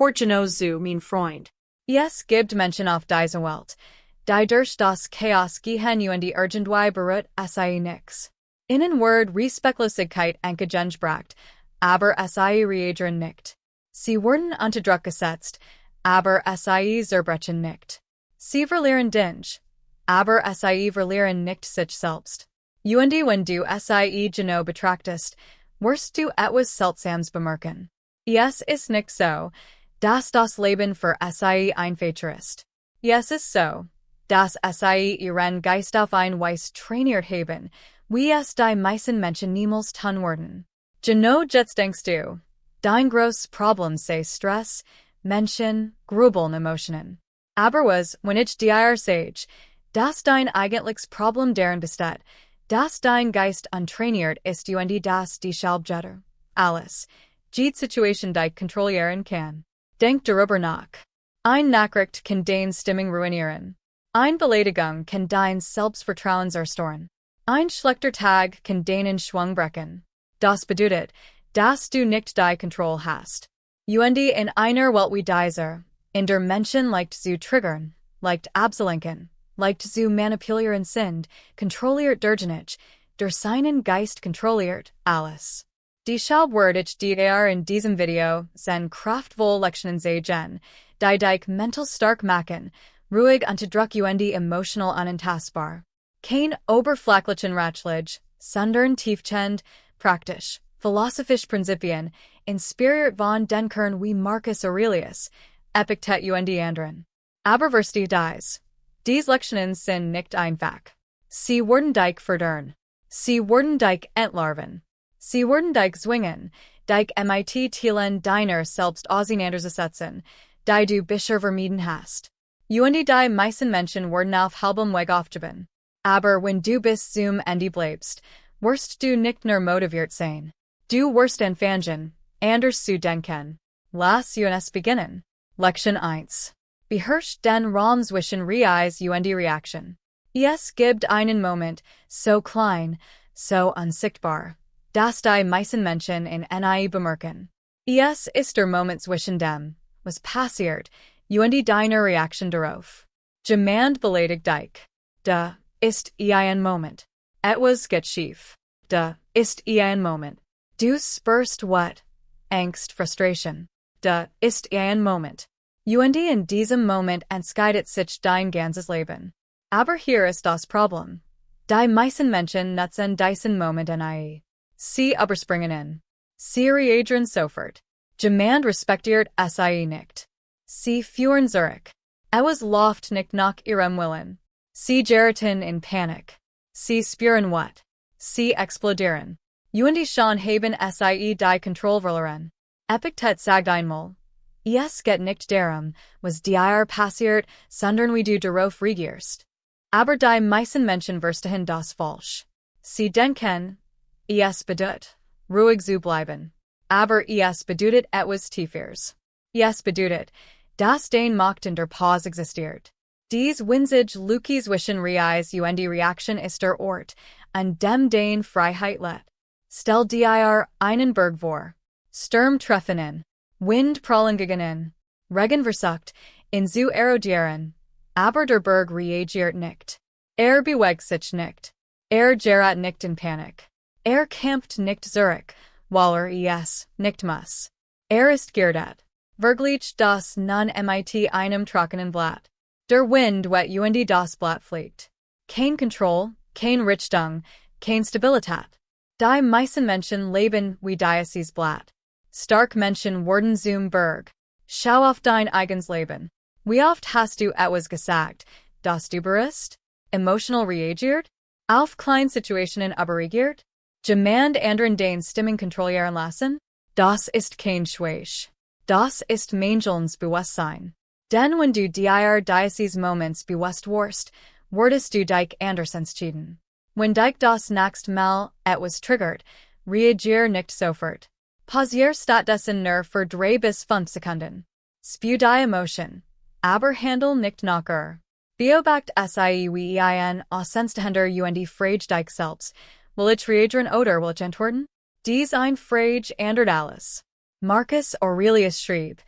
Portuno zu mein Freund. Es gibt Menschen auf dieser Welt, die durch das Chaos gehen und irgendwie beruht sei nix. In Wort Respektlosigkeit entgegengebracht, aber sei reagieren nicht. Sie wurden unter Druck gesetzt, aber sei zerbrechen nicht. Sie verlieren Dinge, aber sei verlieren nicht sich selbst. Und wenn du sei genau betrachtest, wirst du etwas Seltsames bemerken. Es ist nicht so, dass das Leben für sei einfach ist. Es ist so, dass sei ihren Geist auf ein Weise trainiert haben, wie es die meisten Menschen niemals tun würden. Genau jetzt denkst du, dein großes Problem sei Stress, Menschen, Grübeln, Emotionen. Aber was, wenn ich dir sage, dass dein eigentliches Problem darin besteht, dass dein Geist untrainiert ist und dass die Schalbjetter, alles, die Situation die kontrollieren kann. Denk darüber nach. Ein Nachricht kann dein Stimmung ruinieren. Ein Beleidigung kann dein Selbstvertrauen zerstören. Ein schlechter Tag kann deinen Schwung brechen. Das bedeutet, dass du nicht die Kontrolle hast. Und in einer Welt wie dieser, in der Menschen leicht zu triggern, leicht abzulenken, leicht zu manipulieren sind, kontrolliert durch nicht, durch seinen Geist kontrolliert alles. Die Schalbwörter dir in diesem Video sind kraftvolle Lektionen zeigen, die dich mental stark machen, ruhig unter Druck und emotional unantastbar. Kein oberflächlichen Ratschlag, sondern tiefgehend, praktisch, philosophische Prinzipien, inspiriert von Denkern wie Marcus Aurelius, Epictet und anderen. Aber wirst du dies. Diese Lektionen sind nicht einfach. Sie werden dich verdorren. Sie werden dich entlarven. Sie werden dich zwingen, dich mit Teilen deiner selbst auseinanderzusetzen, die du bisher vermieden hast. Und die meisten Menschen werden auf halbem Weg aufgeben. Aber wenn du bis zum Ende bleibst, wirst du nicht nur motiviert sein. Du wirst anfangen, anders zu denken. Lass uns beginnen. Lektion 1. Beherrscht den Raum zwischen Reis und Reaction. Es gibt einen Moment, so klein, so unsichtbar, dass die meisten Menschen in nie bemerken. Es ist der Moment zwischen dem, was passiert, und deiner Reaction darauf. Jemand beleidigt dich. Da ist ein Moment. Etwas geht schief. Da ist ein Moment. Du spürst what? Angst, Frustration. Da ist ein Moment. Und in diesem Moment entscheidet sich dein ganzes Leben. Aber hier ist das Problem. Die meisten Menschen nutzen diesen Moment nie. Sie überspringen ihn. Sie reagieren sofort. Jemand respektiert sei nicht. Sie führen zurück. Etwas läuft nicht nach ihrem Willen. Sie geraten in Panik. Sie spüren what? Sie explodieren. Und schon haben sie die Kontrolle verloren. Epictet sagt einmal, es geht nicht darum, was dir passiert, sondern wie du darauf reagierst. Aber die meisten Menschen verstehen das falsch. Sie denken, es bedeutet, ruhig zu bleiben. Aber es bedeutet etwas Tieferes. Es bedeutet, dass dein Macht in der Pause existiert. Dies winzig Luki zwischen Reis und Reaction ist der Ort, an dem dein Freiheit lädt. Stell dir einen Berg vor. Sturm treffen ihn. Wind prallen gegen ihn. Regen versucht, ihn zu erodieren. Aber der Berg reagiert nicht. Bewegt sich nicht. Gerät nicht in Panik. Kämpft nicht zurück, weil es nicht muss. Ist geerdet. Vergleicht das nun mit einem trockenen Blatt. Der Wind wet und das Blatt fliegt. Kein Kontrolle, kein Richtung, kein Stabilität. Die meisten Menschen leben wie dieses Blatt. Stark Menschen werden zum Berg. Schau auf dein eigenes Leben. Wie oft hast du etwas gesagt, das du bereust? Emotional reagiert? Auf kleine Situationen überreagiert? Jemand anderen dein Stimmung kontrollieren lassen? Das ist kein Schwäche. Das ist mangelndes Bewusstsein. Denn wenn du dir dieses Moments bewusst wirst, würdest du dich anders entschieden. Wenn dich das nächste Mal etwas triggert, reagier nicht sofort. Pausier stattdessen nur für 3 bis 5 Sekunden. Spür die Emotion, aber handle nicht nachher. Beobacht sie wie ein Aussenstehender und frage dich selbst, will ich reagieren oder will ich antworten? Dies ein Frage ändert alles. Marcus Aurelius schrieb,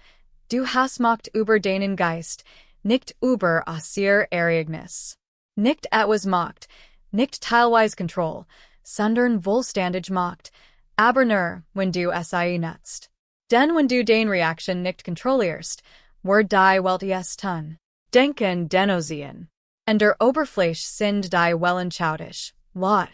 Du hast Macht über deinen Geist, nicht über ihr Ereignis. Nicht etwas Macht, nicht teilweise Kontrolle, sondern vollständig Macht, aber nur, wenn du sie nutzt. Denn wenn du den Reaktion nicht kontrollierst, wird die Welt es tun. Denken denosien. Und der Oberfläche sind die Wellen chaotisch, laut,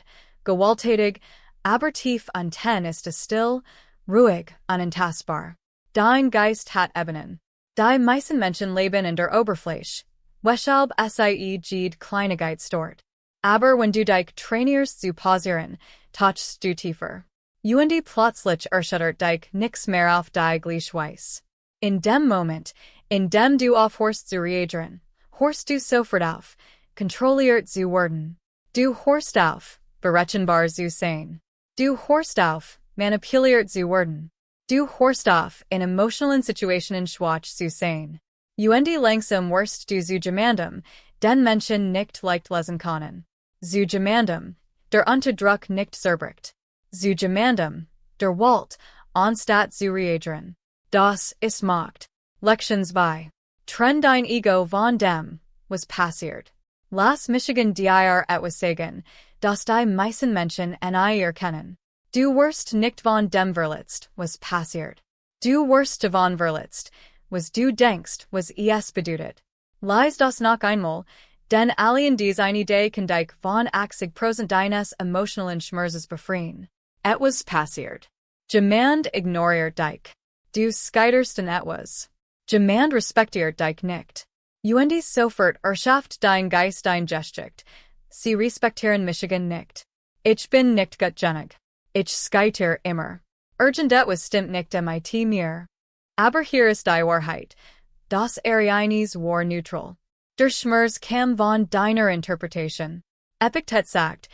gewalttätig, aber tief unten ist es still, ruhig, unantastbar. Dein Geist hat Ebenen. Die meisten Menschen leben in der Oberfläche, weshalb sie jede Kleinigkeit stört. Aber wenn du dich trainierst zu pausieren, tauchst du tiefer. Und plötzlich erschüttert dich nix mehr auf die Gleichweise. In dem Moment, in dem du aufhörst zu reagieren, hörst du sofort auf, kontrolliert zu werden. Du hörst auf, berechenbar zu sein. Du hörst auf, manipuliert zu werden. Du hörst auf, in emotionalen Situationen schwach zu sein. Und langsam wirst du zu jemandem, den Menschen nicht leicht lesen können. Zu jemandem, der unter Druck nicht zerbricht. Zu jemandem, der Welt, anstatt zu reagieren. Das ist Macht. Lektion 2. Trenn dein Ego von dem, was passiert. Lass Michigan dir etwas sagen, das die meisten Menschen erkennen. Du wirst nicht von dem verletzt, was passiert. Du wirst davon verletzt, was du denkst, was es bedeutet. Lies das noch einmal, denn allein diese eine Idee kann dich von 80% deines emotionalen Schmerzes befreien. Etwas passiert. Jemand ignoriert dich. Du scheiterst in etwas. Jemand respektiert dich nicht. Und sofort erschafft dein Geist dein Gesticht. Sie respektieren Michigan nicht. Ich bin nicht gutgünnig. Ich scheiter immer. Urgent etwas stimmt nicht mit mir. Aber hier ist die Wahrheit. Das eines war neutral. Der Schmerz kam von deiner Interpretation. Epictet sagt,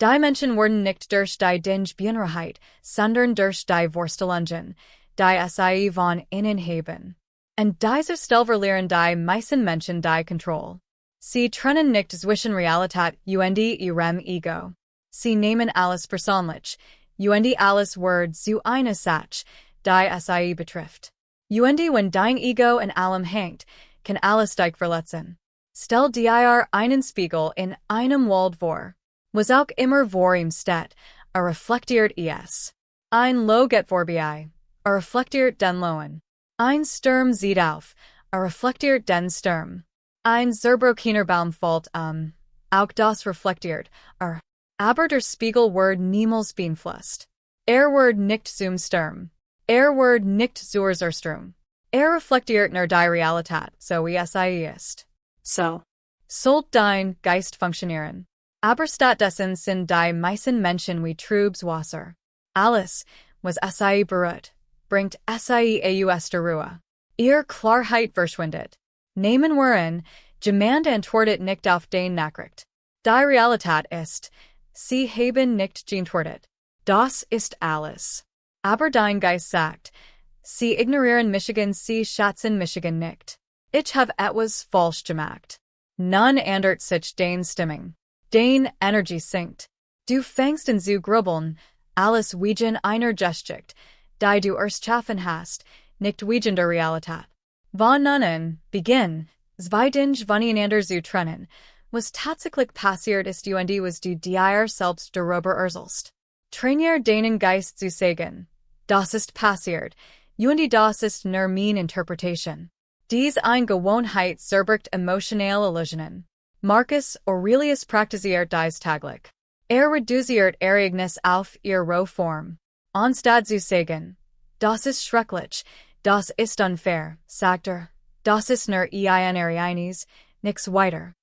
die Menschen wurden nicht durch die Dinge Beunruhigt, sondern durch die Vorstellungen, die sie von innen haben. Und diese verlieren die meisten Menschen die Kontrolle. Sie trennen nicht zwischen Realität und ihrem Ego. Sie nehmen alles persönlich, und alles wird zu einer Sache, die sie betrifft. Und wenn dein Ego in allem hängt, kann alles dich verletzen. Stell dir einen Spiegel in einem Wald vor. Was auch immer vor ihm steht, reflektiert es. Ein Lo geht vorbei, reflektiert den Lohen. Ein Sturm zieht auf, reflektiert den Sturm. Ein zerbrochener Baum fällt auch das reflektiert, aber der Spiegel wird niemals beeinflusst. Wird nicht zum Sturm. Wird nicht zur Zerstörung. Reflektiert nur die Realität, so wie es ist. So. Sollt dein Geist funktionieren. Aber stattdessen sind die meisten Menschen wie Trubs Wasser. Alles, was sie berührt, bringt sie aus der Ruhe. Ihr Klarheit verschwindet. Nehmen wir an, jemand antwortet nicht auf den Nachricht. Die Realität ist, sie haben nicht geantwortet. Das ist alles. Aber dein Geist sagt, sie ignorieren Michigan, sie schätzen Michigan nicht. Ich habe etwas falsch gemacht. Nun ändert sich den Stimmung. Den Energie sinkt. Du fängst an zu grübeln, alles wegen einer Gesticht, die du erst schaffen hast, nicht wegen der Realität. Von nun an, beginn, zwei Dinge voneinander zu trennen, was tatsächlich passiert ist und was du dir selbst darüber erzählst. Trainier deinen Geist zu sagen, das ist passiert, und das ist nur meine Interpretation. Dies eine Gewohnheit zerbricht emotionale Illusionen. Marcus Aurelius praktiziert dies täglich. Reduziert Ereignis auf ihre Rohform. Anstatt zu sagen, das ist schrecklich, das ist unfair, sagt das ist nur eines, nix weiter.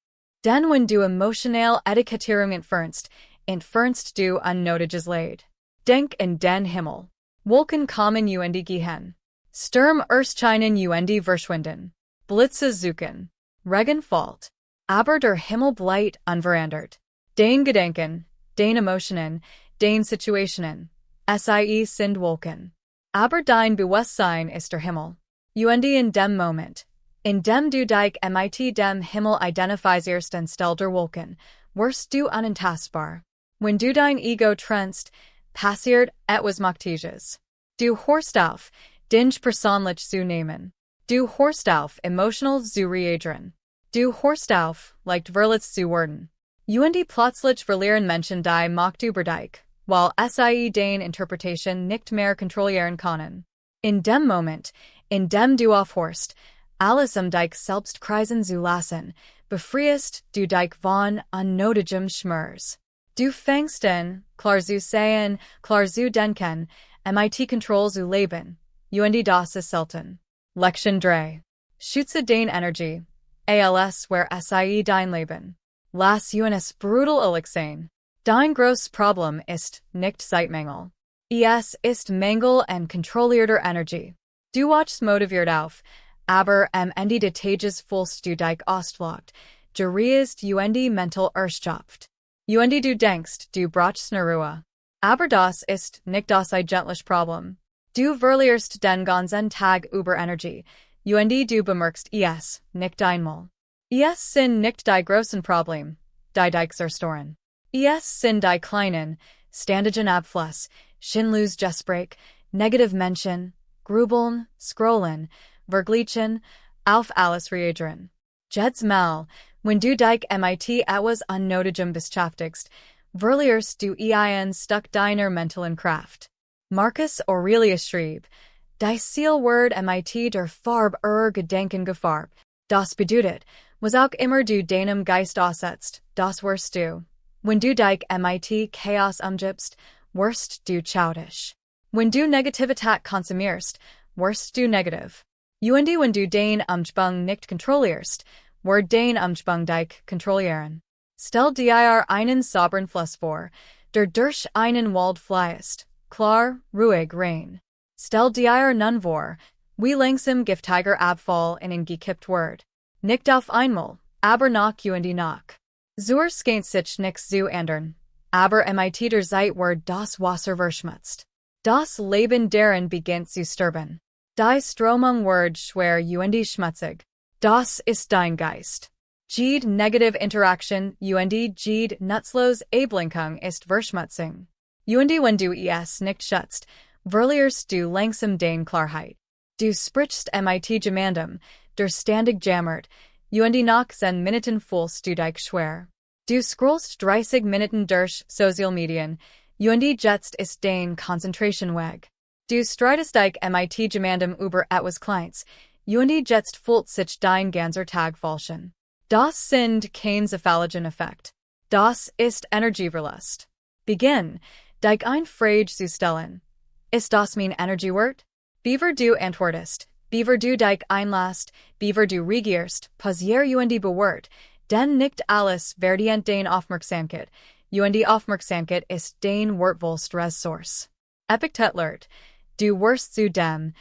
Denn wenn du emotional Etikettierung entfernst du unnötiges Leid. Denk in den Himmel. Wolken kommen und gehen. Sturm erscheinen und verschwinden. Blitze suchen. Regen fällt. Aber der Himmel bleibt unverändert. Den Gedanken, den Emotionen, den Situationen, sie sind Wolken. Aber dein Bewusstsein ist der Himmel. Und in dem Moment, in dem du dich mit dem Himmel identifizierst anstelle der Wolken, wirst du unantastbar. Wenn du dein Ego trennst, passiert etwas Machtiges. Du hörst auf, dich persönlich zu nehmen. Du Horst auf emotional zu reagieren. Du Horst auf, leicht verletzt zu werden. Und plötzlich verlieren Menschen die Macht über dich, weil sie deine Interpretation nicht mehr kontrollieren können. In dem Moment, in dem du aufhörst, alles dich selbst kreisen zu lassen, befriest du dich von unnötigem Schmerz. Du fängst an, klar zu sehen, klar zu denken, mit Kontrolle zu leben. Und das ist selten. Lektion 3. Schütze deine Energie. Als wär sie dein Leben. Lass uns brutal ehrlich sein. Dein großes Problem ist nicht Zeitmangel. Es ist Mangel an kontrollierter Energie. Du wachst motiviert auf, aber am Ende des Tages fühlst du dich ausgelaugt, geriest und mental erschöpft. Und du denkst, du brauchst eine Ruhe. Aber das ist nicht das eigentliche Problem. Du verlierst den ganzen Tag über Energie, und du bemerkst es nicht einmal. Es sind nicht die großen Probleme, die dich zerstören. Es sind die kleinen, ständigen Abfluss, sinnlos Gespräch, negative Menschen, grübeln, scrollen, vergleichen, auf alles reagieren. Jedes Mal, wenn du dich mit etwas Unnötigem beschäftigst, verlierst du ein Stück deiner mentalen Kraft. Marcus Aurelius schrieb, die Zielwort mit der Farbe Gedenken gefarbt. Das bedeutet, was auch immer du deinem Geist aussetzt, das wirst du. Wenn du dich mit Chaos umgibst, wirst du chaotisch. Wenn du Negativität konsumierst, wirst du negativ. Und wenn du den Umschwung nicht kontrollierst, wird den Umschwung dich kontrollieren. Stell dir einen sauberen Fluss vor, der durch einen Wald fließt, klar, ruhig, rein. Stell dir nun vor, wie langsam giftiger Abfall in gekippt wird. Nicht auf einmal, aber nach und nach. Zur scheint sich nichts zu ändern, aber mit der Zeit wird das Wasser verschmutzt. Das Leben darin beginnt zu sterben. Die Strömung wird schwer und schmutzig. Das ist dein Geist. Jede negative Interaktion und jede nutzlos Ablenkung ist Verschmutzung. Und wenn du es nicht schätzt, verlierst du langsam deine Klarheit. Du sprichst mit jemandem, der ständig jammert, und nach 10 Minuten fühlst du dich schwer. Du scrollst 30 Minuten durch Social Medien, und jetzt ist deine Konzentration weg. Du streitest dich mit jemandem über etwas Kleines, und jetzt fühlt sich dein ganzer Tag falschen. Das sind keine zufälligen Effekte. Das ist Energieverlust. Beginn, dich ein Frage zu stellen. Ist das mein Energiewert? Beaver du antwortest, beaver du dich einlässt, beaver du reagierst, passier und bewahrt, denn nicht alles verdient dein Aufmerksamkeit, und Aufmerksamkeit ist dein wertvollste Ressource. Epiktet lehrt, du wirst zu dem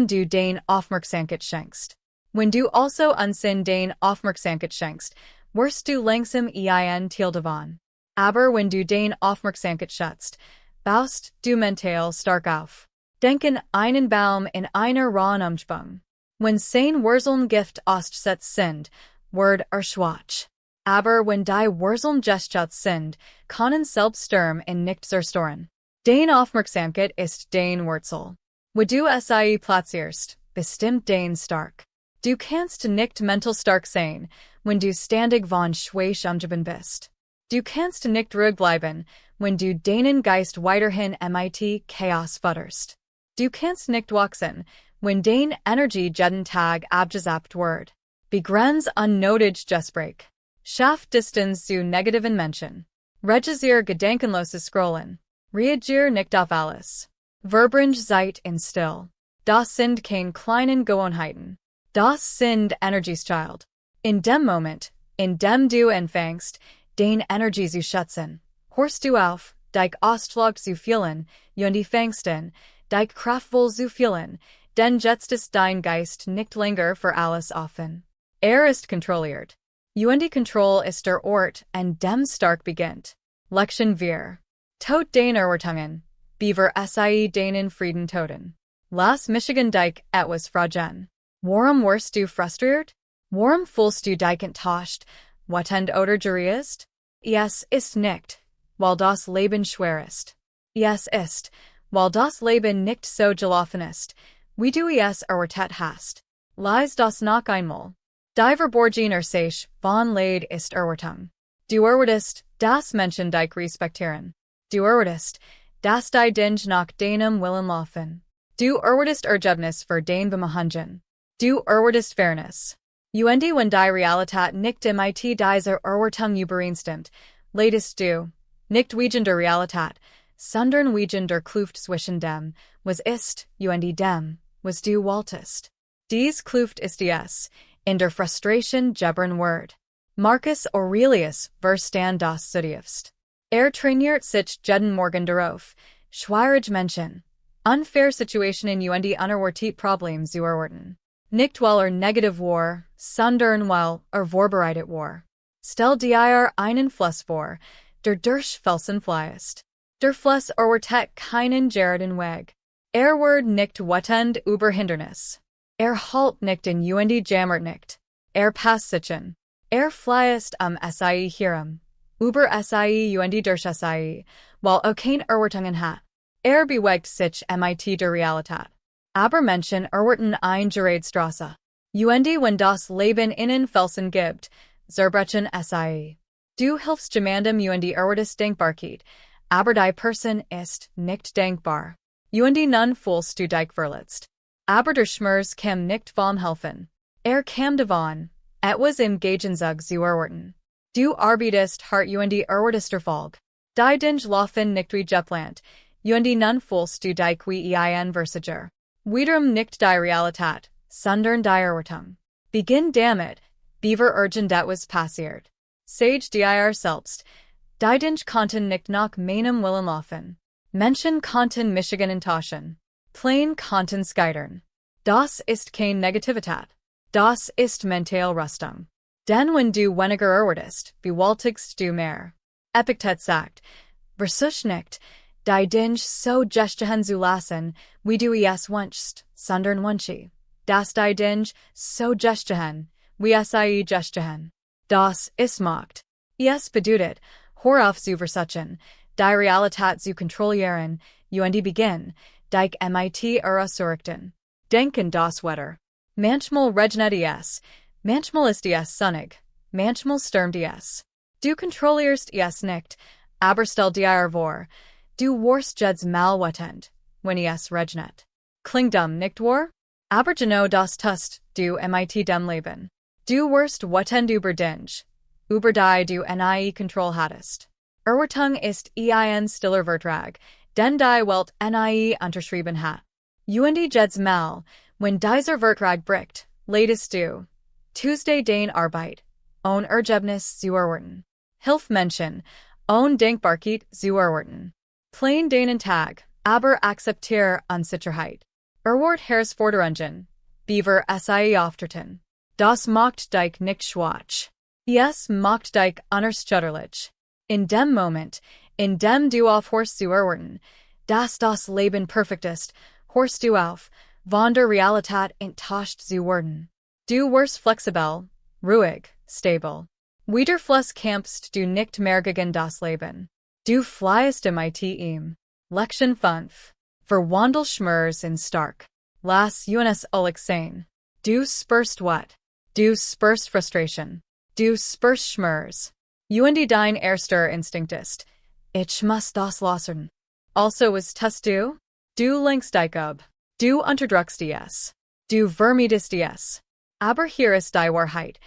du dein Aufmerksamkeit schenkst. Wenn du also Unsinn dein Aufmerksamkeit schenkst, wirst du langsam ein Teil davon. Aber wenn du dein Aufmerksamkeit schätzt, baust du mental stark auf. Denken einen Baum in einer rauen Umschwung. Wenn sein Wurzeln Gift ausgesetzt sind, wird schwach. Aber wenn die Wurzeln gestützt sind, können selbst Sturm in nicht zerstören. Dein Aufmerksamkeit ist dein Wurzel. Wo du sie platzierst, bestimmt dein stark. Du kannst nicht mental stark sein, wenn du ständig von schwach umgeben bist. Du kannst nicht ruhig bleiben, wenn du deinen Geist weiterhin mit Chaos futterst. Du kannst nicht wachsen, wenn dein Energie jeden Tag abgesappt wird. Begrenz unnötig Gespräch. Schaff Distanz zu negativen Menschen. Reduzier gedankenloses Scrollen. Reagier nicht auf alles. Verbring Zeit in still. Das sind keine kleinen Gewohnheiten. Das sind Energieschild. In dem Moment, in dem du anfängst, dein Energie zu schätzen, hörst du auf, dich ausschlag zu fühlen, und fängst an, dich kraftvoll zu fühlen, denn jetzt ist dein Geist nicht länger für alles offen. Ist kontrolliert. Und Kontrolle ist der Ort, an dem stark beginnt. Lektion 4. Tot den Erwartungen. Beaver sie deinen Frieden toten. Lass Michigan dich etwas fragen. Warum wirst du frustriert? Warum fühlst du dich enttäuscht, wütend oder geriest? Es ist nicht, weil das Leben schwer ist. Es ist, weil das Leben nicht so gelaufen ist, wie du es erwartet hast. Lies das noch einmal. Die Verborgener Sech von Leid ist Erwartung. Du erwartest, das Menschen dich respektieren. Du erwartest, dass die Dinge nach deinem Willen laufen. Du erwartest Ergebnis für dein Bemühen. Du erwartest Fairness. Und wenn die Realität nicht mit dieser Erwartung übereinstimmt, leidest du, nicht wegen der Realität, sondern wegen der Kluft zwischen dem, was ist, und dem, was du wolltest. Dies Kluft ist es, in der Frustration gebern Word. Marcus Aurelius verstand das zutiefst. Trainiert sich jeden Morgen darauf, schwierige Menschen, unfair Situationen und unerwartete Probleme zu erwarten. Nicht weil negativ war, sondern weil vorbereitet war. Stell dir einen Fluss vor, der durch Felsen fließt. Der Fluss erwartet keinen geraden Weg. Wird nicht wütend über Hindernis. Halt nicht in und jammert nicht. Passt sichern. Fließt sei herum. Über sei und durch sei, weil keine Erwartungen hat. Bewegt sich mit der Realität. Aber Menschen erwarten ein gerade Straße. Und wenn das Leben ihnen Felsen gibt, zerbrechen sei. Du hilfst jemandem und erwartest Denkbarkeit, aber die Person ist nicht denkbar. Und nun fühlst du dich verletzt. Aber der Schmerz kam nicht vom Helfen. Kam davon, etwas im Gegenzug zu erwarten. Du arbeitest hart und erwartest Erfolg. Die Dinge laufen nicht wie geplant, und nun fühlst du dich wie ein Versager. Wiederum nicht die Realität, sondern die Erwartung. Beginn damit, beaver urgent etwas passiert. Sage dir selbst, die Dinge konnten nicht nach meinem Willen laufen. Menschen konnten Michigan enttäuschen. Plain konnten scheitern. Das ist keine Negativität. Das ist mentale Rüstung. Denn wenn du weniger erwartest, bewältigst du mehr. Epictet sagt, versuch nicht, die Dinge so gestehen zu lassen, wie du es wünschst, sondern wünsche, dass die Dinge so gestehen, wie es sie gestehen. Das ist Macht. Es bedeutet, hör auf zu versuchen, die Realität zu kontrollieren, und beginn, dich mit zurückzuhalten. Denken das Wetter. Manchmal regnet es, manchmal ist es sonnig, manchmal stürmt es. Du kontrollierst es nicht, aber stell dir vor, du warst jetzt mal wütend, wenn es regnet. Klingt dumm, nicht wahr? Aber genau das tust du mit dem Leben. Du warst wütend über Dinge, über die du nie Kontrolle hattest. Erwartung ist ein stiller Vertrag, den die Welt nie unterschrieben hat. Und jetzt mal, wenn dieser Vertrag bricht, leidest du. Tuesday dein Arbeit, Ergebnis zu erwarten. Hilf Menschen, Denkbarkeit zu erwarten. Plain deinen Tag, aber akzeptiere Unsicherheit. Herausforderungen, beaver sei auftreten. Das macht dich nicht schwach. Es macht dich unerschütterlich. In dem Moment, in dem du aufhörst zu erwarten, dass das Leben perfekt ist, hörst du auf, von der Realität enttäuscht zu werden. Du wirst flexibel, ruhig, stabil. Wieder Fluss kämpfst du nicht mehr gegen das Leben. Du fliehst mit ihm. Lektion 5. Verwandel Schmerz in stark. Lass uns alles sein. Du spürst what? Du spürst Frustration. Du spürst Schmerz. Und dein erster Instinkt ist, ich muss das lassen. Also was tust du? Du lenkst dich ab. Du unterdrückst es. Du vermeidest es. Aber hier ist die Wahrheit.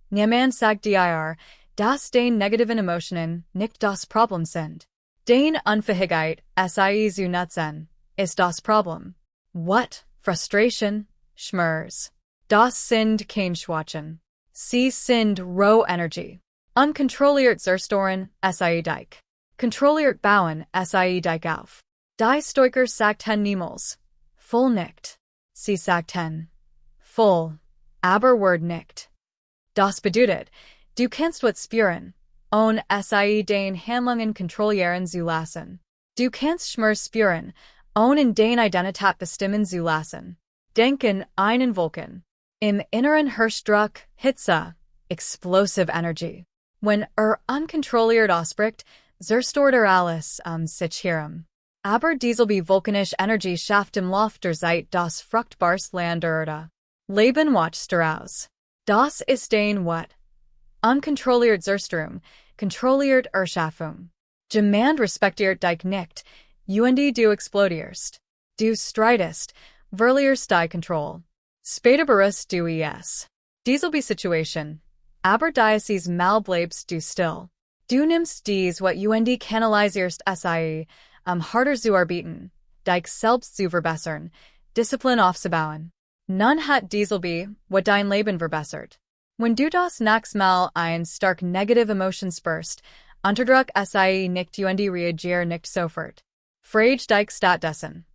Niemand sagt dir, dass deine negativen Emotionen nicht das Problem sind. Deine Unfähigkeit, sie zu nutzen, ist das Problem. What? Frustration? Schmerz. Das sind keine Schwächen. Sie sind rohe Energie. Unkontrolliert zerstören, sie dich. Kontrolliert bauen, sie dich auf. Die Stoiker sagten niemals, voll nicht. Sie sagten, voll, aber word nicht. Das bedeutet, du kannst was spüren, sie dein Handlungen kontrollieren zu lassen. Du kannst Schmerz spüren, in dein Identität bestimmen zu lassen. Denken einen Vulkan. Im Inneren herrscht Druck, Hitze, explosive Energie. Wenn unkontrolliert ausbricht, zerstört alles sich herum. Aber diese vulkanische Energie schafft im Lauf der Zeit das fruchtbarste Land der Erde. Leben watch daraus. Das ist dein what? Unkontrolliert Zerstrom, kontrolliert Erschaffung. Demand respektiert dich nicht, und du explodierst. Du streitest, verlierst die Kontrolle. Später berust du es. Dieselbe Situation. Aber dieses Mal bleibst du still. Du nimmst dies what und kanalisierst sie, harder zu arbeiten, dich selbst zu verbessern, Disziplin aufzubauen. Nun hat dieselbe, what dein Leben verbessert. Wenn du das nächste Mal ein stark negative Emotion spürst, unterdrück sie nicht und reagier nicht sofort. Frage dich stattdessen.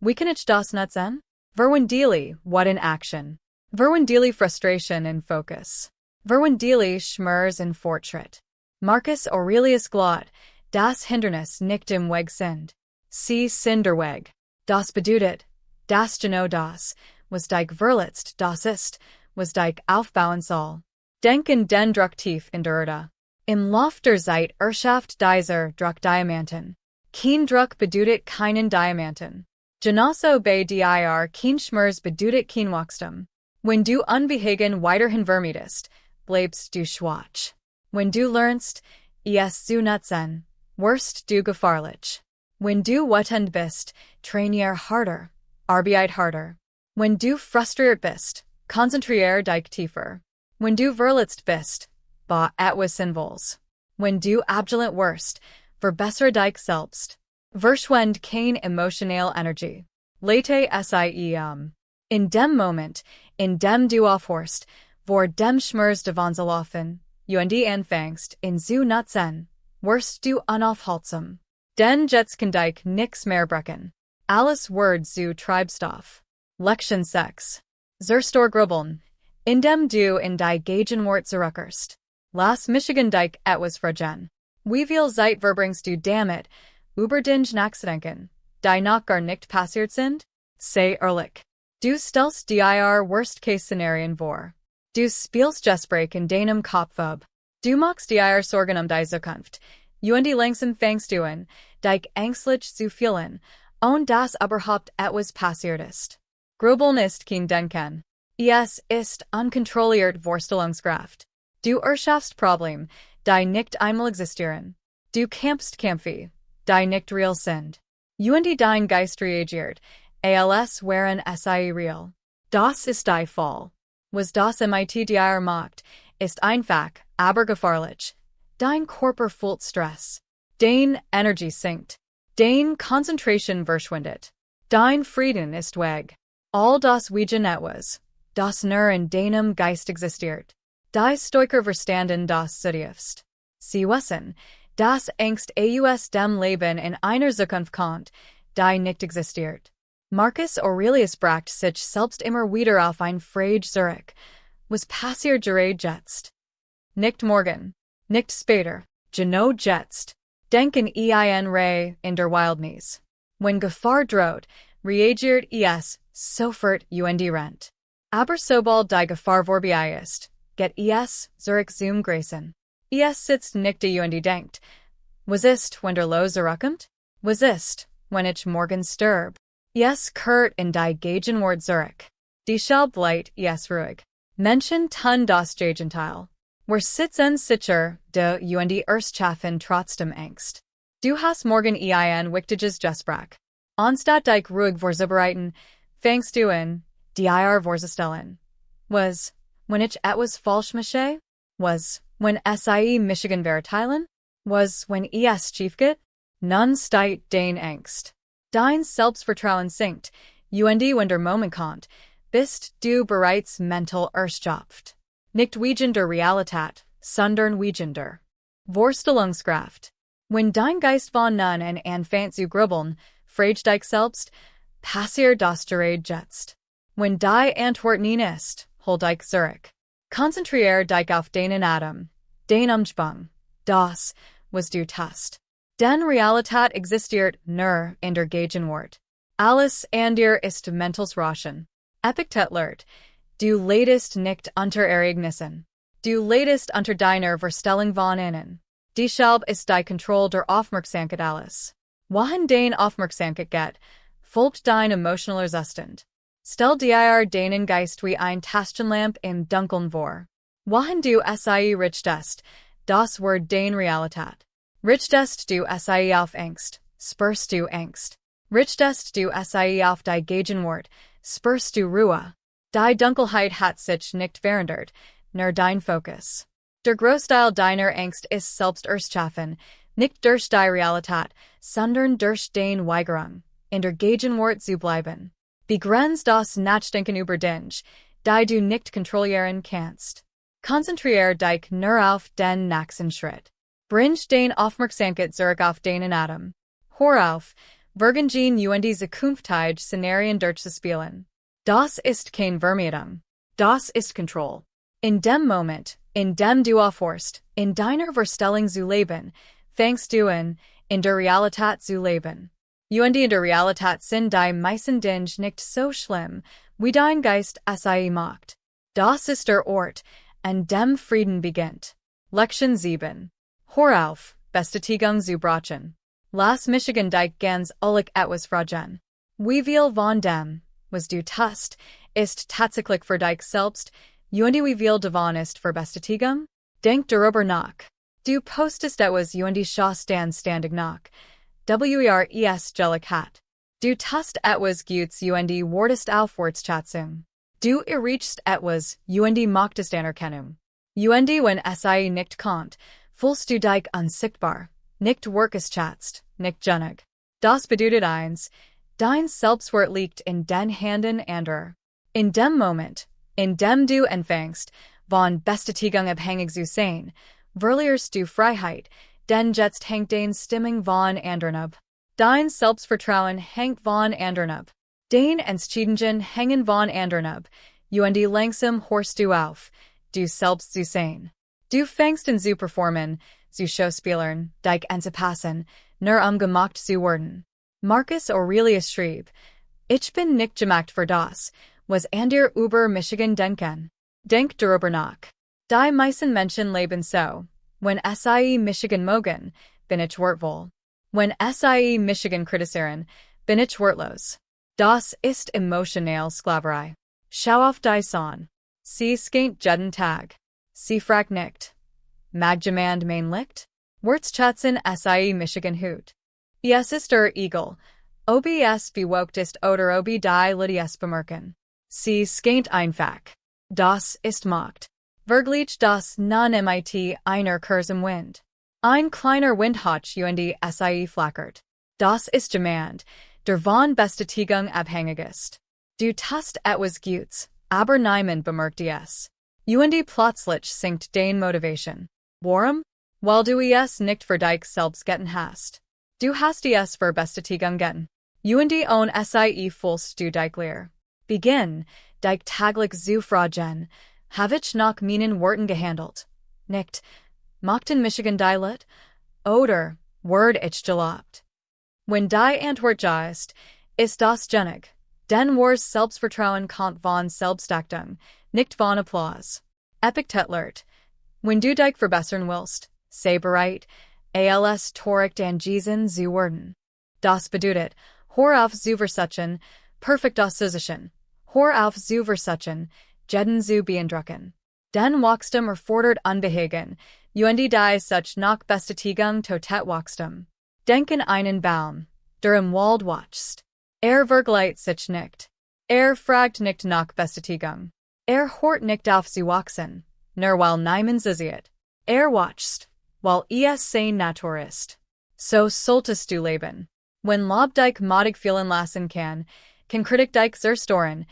Wie kann ich das nutzen? Verwendele, what in action. Verwendele frustration in focus. Verwendele Schmerz in Fortschritt. Marcus Aurelius glaubt, das Hindernis nicht im Weg sind. Sie sind der Weg. Das bedeutet, das genau das, was dich verletzt, das ist, was dich aufbauen soll. Denken den Druck tief in der Erde. Im Lauf der Zeit erschafft dieser Druck Diamanten. Kein Druck bedeutet keinen Diamanten. Genauso bei dir kein Schmerz bedeutet kein Wachstum. Wenn du unbehagen weiterhin vermiedest, bleibst du schwach. Wenn du lernst, es zu nutzen, wirst du gefahrlich. Wenn du wütend bist, trainier harder, arbeite harder. Wenn du frustriert bist, konzentrier dich tiefer. Wenn du verletzt bist, ba etwas Sinnvolles. Wenn du abgelehnt wirst, verbessere dich selbst. Verschwend keine emotionale Energie. Lete siem. In dem Moment, in dem du aufhörst, vor dem Schmerz davonzulaufen, und anfängst, in zu nutzen, wirst du unaufhaltsam. Denn jetzt kann dich nix mehr brechen. Alles wird zu Treibstoff. Lektion 6. Zerstor grübeln. Indem du in die Gegenwart zurückkehrst. Lass Michigan dich etwas fragen. Wie viel Zeit verbringst du damit, über dich nachzudenken, die noch gar nicht passiert sind? Sei ehrlich. Du stellst dir Worst-Case-Szenarien vor. Du spielst Gespräch in deinem Kopf ab. Du machst dir Sorgen die Zukunft. Und langsam fängst du an, dich ängstlich zu fühlen, und das überhaupt etwas passiert ist. Grübeln ist kein Denken. Es ist unkontrolliert Vorstellungskraft. Du erschaffst Problem, die nicht einmal existieren. Du kämpfst Kämpfe, die nicht real sind. Und dein Geist reagiert, als wären sie real. Das ist die Fall. Was das mit dir macht, ist einfach, aber gefahrlich. Dein Körper fühlt Stress. Dein Energie sinkt. Dein Konzentration verschwindet. Dein Frieden ist weg. All das Wegen etwas, das nur in deinem Geist existiert. Die Stoiker verstanden das zutiefst. Sie wissen, dass Angst aus dem Leben in einer Zukunft kommt, die nicht existiert. Marcus Aurelius bracht sich selbst immer wieder auf ein Frage zurück. Was passiert gerade jetzt? Nicht morgen. Nicht später. Genau jetzt. Denken ein Ray in der Wildnis. Wenn Gefahr droht, reagiert es sofort und rennt. Aber sobald die Gefahr vorbei ist, geht es zurück zum Grayson. Es sitzt nicht und denkt, was ist, wenn der Los zurückkommt? Was ist, wenn ich morgen sterb? Es kehrt in die Gegenwart zurück. Deshalb bleibt es ruhig. Menschen tun das Gegenteil. Wir sitzen sicher, de und erschaffen trotzdem Angst. Du hast morgen ein wichtiges Gespräch. Anstatt dich ruhig vorzubereiten, fängst du an, dir vorzustellen. Was, wenn ich etwas falsch mache? Was, wenn Michigan verteilen? Was, wenn es schief geht? Nun steigt dein Angst. Dein Selbstvertrauen sinkt, und wenn der Moment kommt, bist du bereits mental erschöpft. Nicht wegen der Realität, sondern wegen der Vorstellungskraft. Wenn dein Geist von nun an anfängt zu grübeln, frage dich selbst, passiert das gerade jetzt? Wenn die Antwort nein ist, hol dich zurück. Konzentriere dich auf deinen Atem, den Umschwung, das, was du tust. Denn Realität existiert nur in der Gegenwart. Alles andere ist mentals Rauschen. Epiktet lehrt, du leidest nicht unter Ereignissen. Du leidest unter deiner Vorstellung von ihnen. Deshalb ist die Kontrolle der Aufmerksamkeit alles. Wohin dein Aufmerksamkeit geht, folgt dein emotionaler Zustand. Stel dir deinen Geist wie ein Taschenlamp im Dunkeln vor. Wohin du sie richtest, das wird deine Realität. Richtest du sie auf Angst, spürst du Angst. Richtest du sie auf die Gegenwart, spürst du Ruhe. Die Dunkelheit hat sich nicht verändert, nur dein Fokus. Der Großteil deiner Angst ist selbst erschaffen, nicht durch die Realität, sondern durch den Weigerung, in der Gegenwart zu bleiben. Begrenz das Nachdenken über Dinge, die du nicht kontrollieren kannst. Konzentrier dich nur auf den nächsten Schritt. Bring den Aufmerksamkeit zurück auf deinen Atem. Hör auf, Virgin und die Zukunftstage Szenarien durchzuspielen. Das ist kein Vermeidung. Das ist Kontrolle. In dem Moment, in dem du aufhörst, in deiner Vorstellung zu leben, fängst du an, in der Realität zu leben. Und in der Realität sind die meisten Dinge nicht so schlimm, wie dein Geist sie macht. Das ist der Ort, an dem Frieden beginnt. Lektion 7. Hör auf, Bestätigung zu brauchen. Lass Michigan dich ganz ullig etwas fragen. Wie viel von dem, was du tust, ist tatsächlich für dich selbst, und wie viel davon ist für Bestätigung? Denk darüber nach. Du postest etwas und die schaust dann ständig nach. Gelichkeit. Du tust etwas Gutes und die wurdest Aufwärtsschätzung. Du erreichst etwas und die machtest Anerkennung. Und wenn sie nicht kommt, fühlst du dich unsichtbar, nicht wertgeschätzt, nicht genug. Das bedeutet eins, dein Selbstwert liegt in den Händen anderer. In dem Moment, in dem du anfängst, von Bestätigung abhängig zu sein, verlierst du Freiheit, denn jetzt hängt dein Stimmung von anderen ab. Dein Selbstvertrauen hängt von anderen ab. Dein Entscheidungen hängen von anderen ab, und die langsam hörst du auf, du selbst zu sein. Du fängst an zu performen, zu Schauspielern, dich anzupassen, nur gemacht zu werden. Marcus Aurelius schrieb, Ich bin nicht gemacht für das, was andere über Michigan denken. Denk darüber nach. Die meisten Menschen leben so. Wenn sie Michigan mögen, bin ich wertvoll. Wenn sie Michigan kritisieren, bin ich wertlos. Das ist emotionale Sklaverei. Schau auf die Sonne. Sie scheint jeden Tag. Sie fragt nicht. Magjemand mein Licht? Wertschätzen sie Michigan Hut. Es ist der Igel. Ob es bewölkt ist oder ob die Leute es bemerken. Sie scheint einfach. Das ist Macht. Vergleich das mit einer kurzem Wind. Ein kleiner Windhauch und die sie flackert. Das ist jemand, der von Bestätigung abhängig ist. Du tust etwas Gutes, aber niemand bemerkt es. Und die plötzlich sinkt deine Motivation. Warum? Weil du es nicht für dich selbst getan hast. Du hast es für Bestätigung getan. Und die sie fühlst du dich leer. Beginn, dich täglich zu fragen, habe ich nach meinen Worten gehandelt? Nicht. Machten Michigan die Lit? Oder, word ich gelobt? Wenn die Antwort ja ist das genug. Denn wahres Selbstvertrauen kommt von Selbstachtung, nicht von Applaus. Epictet lehrt. Wenn du dich verbessern willst, sei bereit, als Torigt an Jesus zu werden. Das bedeutet, hör auf zu versuchen, perfekt auszusehen. Hör auf zu versuchen, jeden zu beeindrucken. Den Wachstum erfordert Unbehagen, und die such nach Bestätigung totet Wachstum. Denk an einen Baum, der im Wald wächst. Vergleicht sich nicht. Fragt nicht nach Bestätigung. Hört nicht auf zu wachsen, nur weil niemand sie sieht. Wächst, weil es sein Natur ist. So solltest du leben. Wenn Lob dich madig fühlen lassen kann Kritik dich zerstören,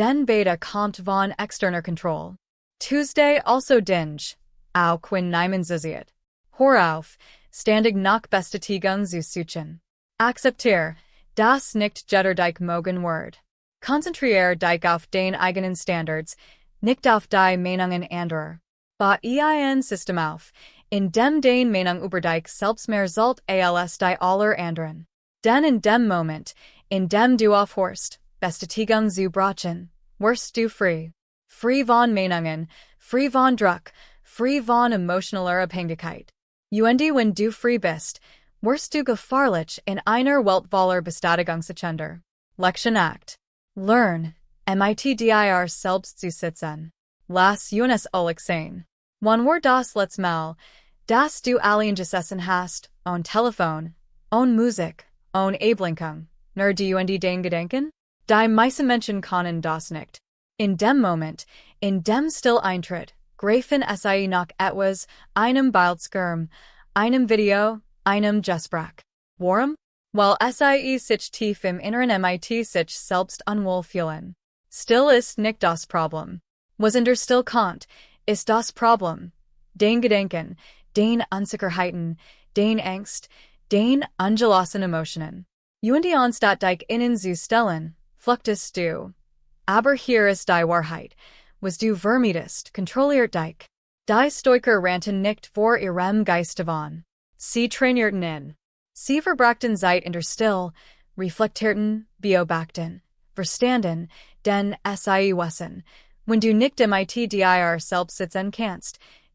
denn beide kommt von externer Kontrolle. Tuesday also dinge, auch wenn niemand sie sieht. Hör auf, ständig nach Bestätigung zu suchen. Akzeptier, das nicht jeder dich mögen wird. Konzentrier dich auf den eigenen Standards, nicht auf die Meinungen anderer. Ba ein System auf, in dem den Meinung über dich selbst mehr sollt als die aller anderen. Denn in dem Moment, in dem du aufhörst, Bestätigung zu brauchen, wirst du frei. Frei von Meinungen, frei von Druck, frei von emotionaler Abhängigkeit. Und wenn du frei bist, wirst du gefahrlich in einer Welt voller Bestätigungsagender. Lektion 8. Lern, Mit dir selbst zu sitzen. Lass uns alles sein. One word das letzte Mal, dass du allein gesessen hast, ohne Telefon, ohne Musik, ohne Ablenkung, nur du und dein Gedanken? Die meisten Menschen können das nicht. In dem Moment, in dem still eintritt, greifen sie nach etwas, einem Bildschirm, einem Video, einem Gespräch. Warum? Weil sie sich tief im Inneren mit sich selbst unwohl fühlen. Still ist nicht das Problem. Was in der Still kommt, ist das Problem. Den Gedanken, den Unsicherheiten, den Angst, den ungelassenen Emotionen. Und anstatt dich innen zu stellen, fluchtest du. Aber hier ist die Wahrheit. Was du vermietest, kontrolliert dich. Die Stoiker ranten nicht vor ihrem Geist davon. Sie trainierten in. Sie verbrachten Zeit in der Still, reflektierten, beobachten, verstanden, denn sie wissen. Wenn du nicht mit dir selbst sitzen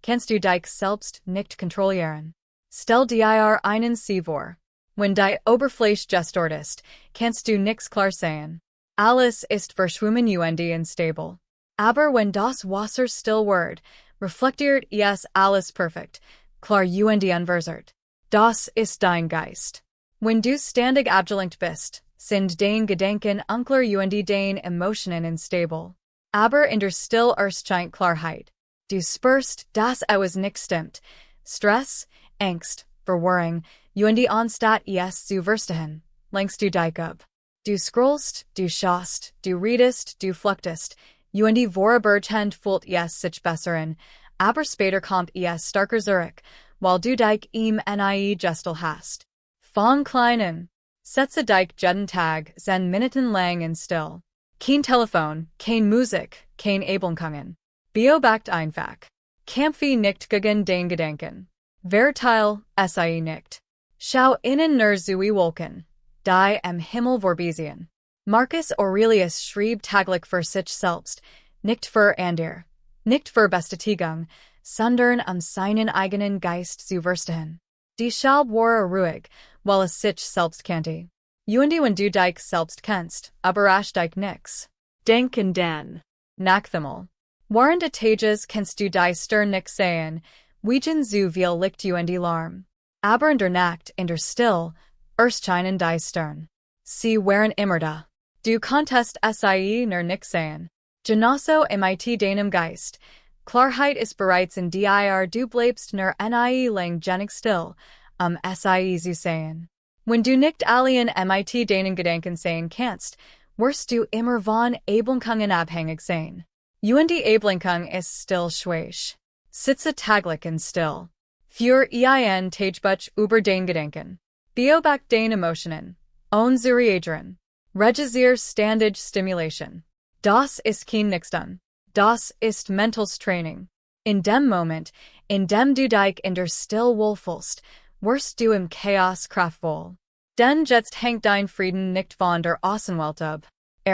kannst du dich selbst nicht kontrollieren. Stell dir einen sie vor. Wenn die Oberfläche gestört ist, kannst du nichts klar sehen. Alles ist verschwommen und unstable. Aber wenn das Wasser still wird, reflektiert es alles perfekt, klar und unversert. Das ist dein Geist. Wenn du ständig abgelenkt bist, sind dein Gedanken unklar und dein Emotionen unstable. Aber in der Still erscheint Klarheit. Du spürst, dass etwas nicht stimmt. Stress, Angst, Verwirrung, und anstatt es zu verstehen, lenkst du dich ab. Du scrollst, du schaust, du redest, du fluchtest, und vorübergehend fühlt es sich besser an, aber später kommt es stärker zurück, weil du dich im nie gestel hast. Fang klein an. Setze dich jeden Tag 10 Minuten lang in Still. Kein Telefon, kein Musik, kein Ablenkungen. Beobacht einfach. Kämpfe nicht gegen den Gedanken. Verteil sie nicht. Schau innen nur zu Wolken, die am Himmel vorbeisehen. Marcus Aurelius schrieb täglich für sich selbst, nicht für andere, nicht für Bestätigung, sondern seinen eigenen Geist zu verstehen. Deshalb war ruhig, weil es sich selbst kannte. Und wenn du dich selbst kennst, überrascht dich nix. Denken denn. Nachhimmel. Während des Tages kannst du die Stirn nicht sehen, wegen zu viel Licht und Lärm. Aber in der Nacht, in der Still, erscheinen die Stirn. Sie wären immer da. Du konntest sie nur nicht sehen. Genauso mit deinem Geist. Klarheit ist bereits in dir, du bleibst nur nie lang genug still, sie zu sehen. Wenn du nicht allein mit deinen Gedanken sehen kannst, wirst du immer von Ablenkungen abhängig sein. Und die Ablenkung ist still schwach. Sitze täglich in Still. Für ein Tagebuch über den Gedanken. Beobacht den Emotionen. Ohne zu reagieren. Registrier ständig Stimulation. Das ist kein Nixtun. Das ist Mentals Training. In dem Moment, in dem du dich in der Still wohlfühlst, wirst du im Chaos kraftvoll. Denn jetzt hängt dein Frieden nicht von der Außenwelt ab.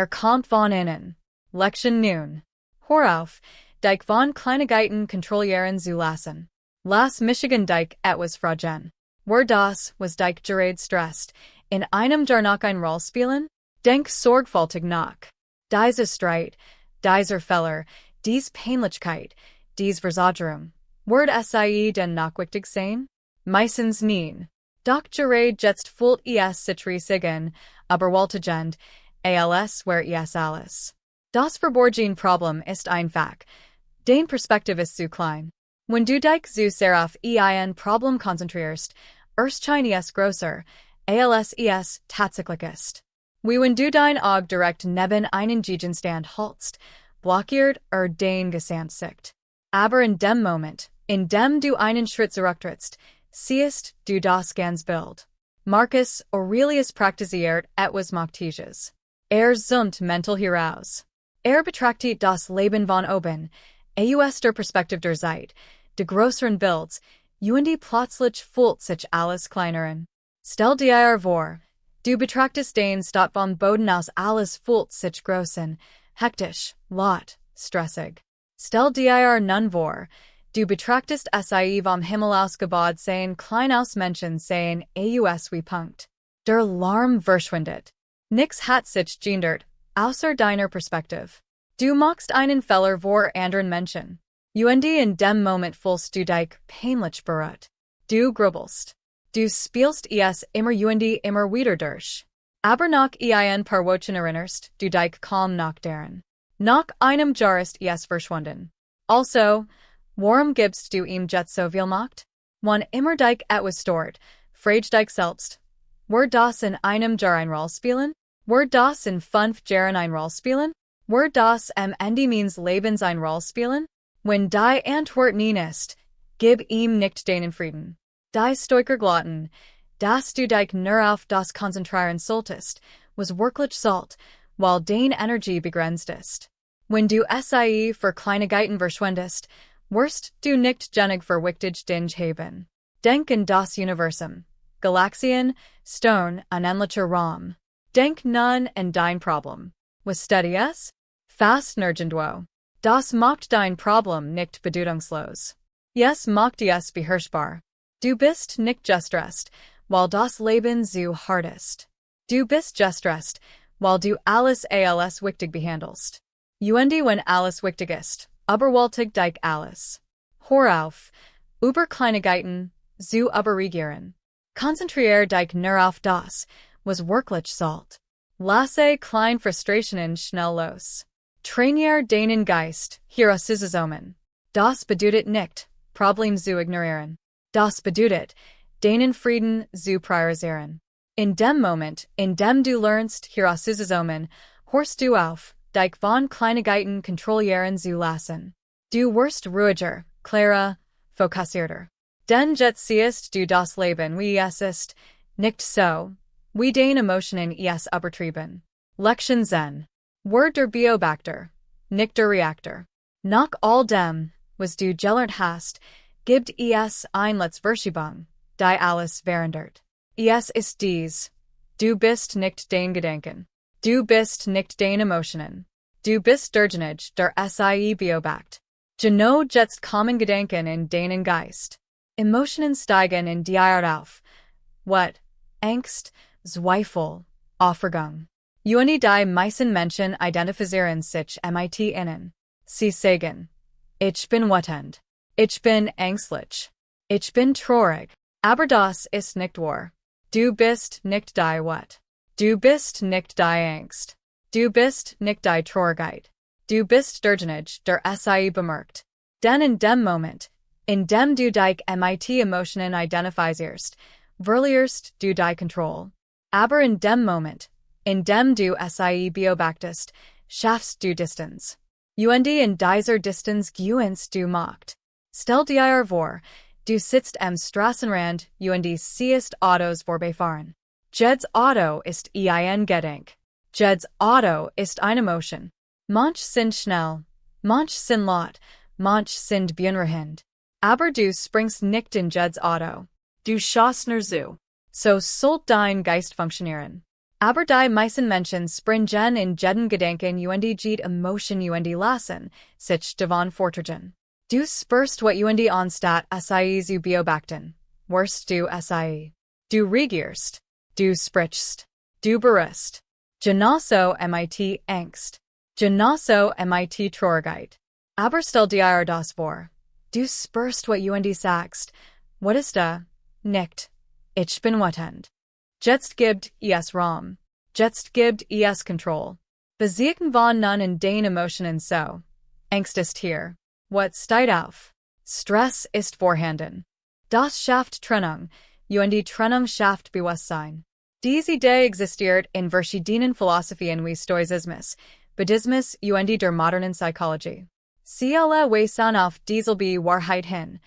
Kommt von innen. Lektion nun. Hör auf, dich von Kleinigkeiten kontrollieren zu lassen. Lass Michigan dich etwas fragen. War das, was dich gerade stresst, in einem nach ein Roll spielen? Denk sorgfältig nach. Dieser Streit, dieser Fehler, dies Peinlichkeit, dies Versagerung, wird sie denn nachwichtig sein? Meistens nein. Doch gerade jetzt fühlt es sich riesig an, aber wohltuend, als wäre es alles. Das verborgene Problem ist einfach. Dein Perspektiv ist zu klein. Wenn du dich zu sehr auf ein Problem konzentrierst, erscheint es größer, als es tatsächlich ist. Wie wenn du dein Auge direkt neben einen Gegenstand hältst, blockiert dein Gesamtsicht. Aber in dem Moment, in dem du einen Schritt zurücktrittst, siehst du das ganze Bild. Marcus Aurelius praktiziert etwas Machtiges. Zoomt mental heraus. Betrachtet das Leben von oben, aus der Perspektive der Zeit, de größeren Bilds, und plötzlich fühlt sich alles kleiner an. Stell dir vor, du betrachtest den Stadt von Boden aus alles fühlt sich groß an, hektisch, laut, stressig. Stell dir nun vor, du betrachtest sie vom Himmel aus Gebäude sehen klein aus Menschen sehen aus wie Punkt. Der Lärm verschwindet. Nix hat sich geändert, Außer deiner Perspektive. Du machst einen Fehler vor anderen Menschen. Und in dem Moment fühlst du dich peinlich berührt. Du grübelst. Du spielst es immer und immer wieder durch. Aber nach ein paar Wochen erinnerst du dich kaum noch daran. Nach einem Jahr ist es verschwunden. Also, warum gibst du ihm jetzt so viel Macht? Wann immer dich etwas stört, frag dich selbst. Wird das in einem Jahr eine Rolle spielen? Wird das in 5 Jahren eine Rolle spielen? Wird das am Ende meines Lebens eine Rolle spielen? Wenn die Antwort nein ist, gib ihm nicht deinen Frieden. Die stoiker Glotten, dass du dich nur auf das konzentrieren solltest, was wirklich sollt, weil deine Energie begrenzt ist. Wenn du sie für Kleinigkeiten verschwendest, wirst du nicht genug für wichtig Dinge haben. Denk in das Universum, Galaxien, Stone, unendlicher Raum. Denk nun an dein Problem. Was steht es? Fast nirgendwo. Das macht dein Problem nicht bedeutungslos. Es macht es beherrschbar. Du bist nicht gestresst, weil das Leben so hart ist. Du bist gestresst, weil du alles als wichtig behandelst. Und wenn alles wichtig ist, überwältigt dich alles. Hör auf, über Kleinigkeiten zu überreagieren. Konzentrier dich nur auf das, was wirklich zählt. Lasse kleine Frustrationen schnell los. Trainier deinen Geist, herauszukommen. Das bedeutet nicht, Problem zu ignorieren. Das bedeutet, deinen Frieden zu priorisieren. In dem Moment, in dem du lernst, herauszukommen, hörst du auf, dich von Kleinigkeiten kontrollieren zu lassen. Du wirst ruhiger, klarer, fokussierter. Denn jetzt siehst du das Leben wie es ist, nicht so, wie deine Emotionen es übertrieben. Lektion 10. Word der Beobachter, nicht der Reaktor. Nach all dem, was du gelernt hast, gibt es ein Verschiebung, die alles verändert. Es ist dies. Du bist nicht dein Gedanken. Du bist nicht deine Emotionen. Du bist derjenige, der sie beobachtet. Genau jetzt kommen Gedanken in deinen Geist. Emotionen steigen in dir auf. What? Angst, Zweifel, Aufregung. Und die meisten Menschen identifizieren sich mit ihnen. Sie sagen, ich bin wütend. Ich bin ängstlich. Ich bin traurig. Aber das ist nicht wahr. Du bist nicht die Wut. Du bist nicht die Angst. Du bist nicht die Traurigkeit. Du bist derjenige, der sie bemerkt. Denn in dem Moment, in dem du dich mit Emotionen identifizierst, verlierst du die Kontrolle. Aber in dem Moment, in dem du sie beobachtest, schaffst du Distanz. Und in dieser Distanz gewinnst du Macht. Stell dir vor, du sitzt am Straßenrand und siehst Autos vorbeifahren. Jedes Auto ist ein Gedanke. Jedes Auto ist eine Emotion. Manch sind schnell, manch sind laut, manch sind beunruhigend. Aber du springst nicht in jedes Auto. Du schaust nur zu. So sollt dein Geist funktionieren. Aber die meisten Menschen springen in jeden Gedanken und jede Emotion und lassen sich davon forttragen. Du spürst what und anstatt sie zu beobachten, wirst du sie. Du reagierst. Du sprichst. Du berührst. Genauso mit Angst. Genauso mit Traurigkeit. Aber stell dir das vor. Du spürst what und sagst. What ist da? Nicht. Ich bin wütend. Jetzt gibt es Raum. Jetzt gibt es Kontrolle. Besiegen von nun in den Emotionen so. Angst ist hier. What steht auf? Stress ist vorhanden. Das schafft Trennung, und die Trennung schafft Bewusstsein. Diese Idee existiert in verschiedenen Philosophien wie Stoizismus, Buddhismus und der modernen Psychologie. Sie alle weisen auf dieselbe Wahrheit hin.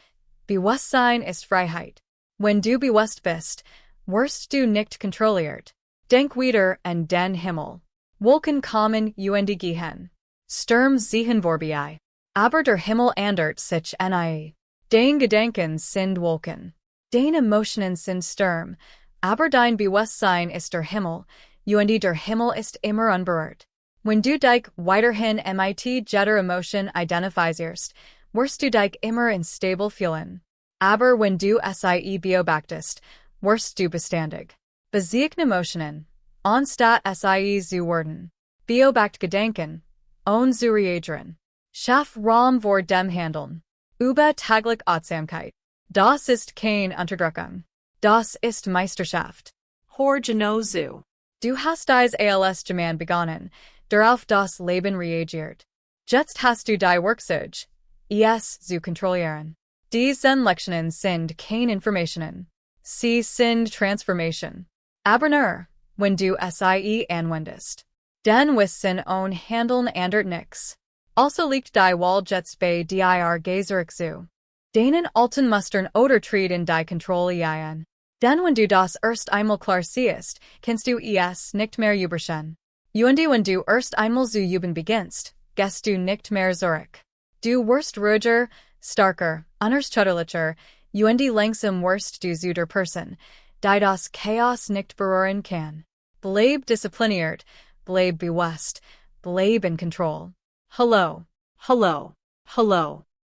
Bewusstsein ist Freiheit. Wenn du bewusst bist, wirst du nicht kontrolliert. Denk wieder an den Himmel. Wolken kommen und gehen. Sturm ziehen vorbei. Aber der Himmel ändert sich nie. Dein Gedanken sind Wolken. Deine Emotionen sind Sturm. Aber dein Bewusstsein ist der Himmel, und der Himmel ist immer unberührt. Wenn du dich weiterhin mit jeder Emotion identifizierst, wirst du dich immer instabil fühlen. Aber wenn du sie beobachtest, wirst du beständig. Besiegen Emotionen, anstatt sie zu werden. Beobacht Gedanken, ohne zu reagieren. Schaff Raum vor dem Handeln. Über taglich Achtsamkeit. Das ist keine Unterdrückung. Das ist Meisterschaft. Hor Genozu. Du hast dies als Geman begonnen, darauf das Leben reagiert. Jetzt hast du die Werkzeug, es zu kontrollieren. Diese Lektionen sind keine Informationen. Sie sind Transformation. Aber nur, wenn du sie anwendest. Denn Wissen ohne Handeln ändert nix. Also liegt die Wahl jetzt bei dir Gazerich zu. Deinen alten Mustern oder treten die Kontrolle ein. Denn wenn du das erst einmal klar siehst, kannst du es nicht mehr überschen. Und wenn du erst einmal zu üben beginnst, gehst du nicht mehr zurück. Du wirst ruhiger, stärker, unerschütterlicher, und langsam wirst du zu der Person, die das Chaos nicht berühren kann. Bleib diszipliniert, bleib bewusst, bleib in Kontrolle. Hello. Hello. Hello.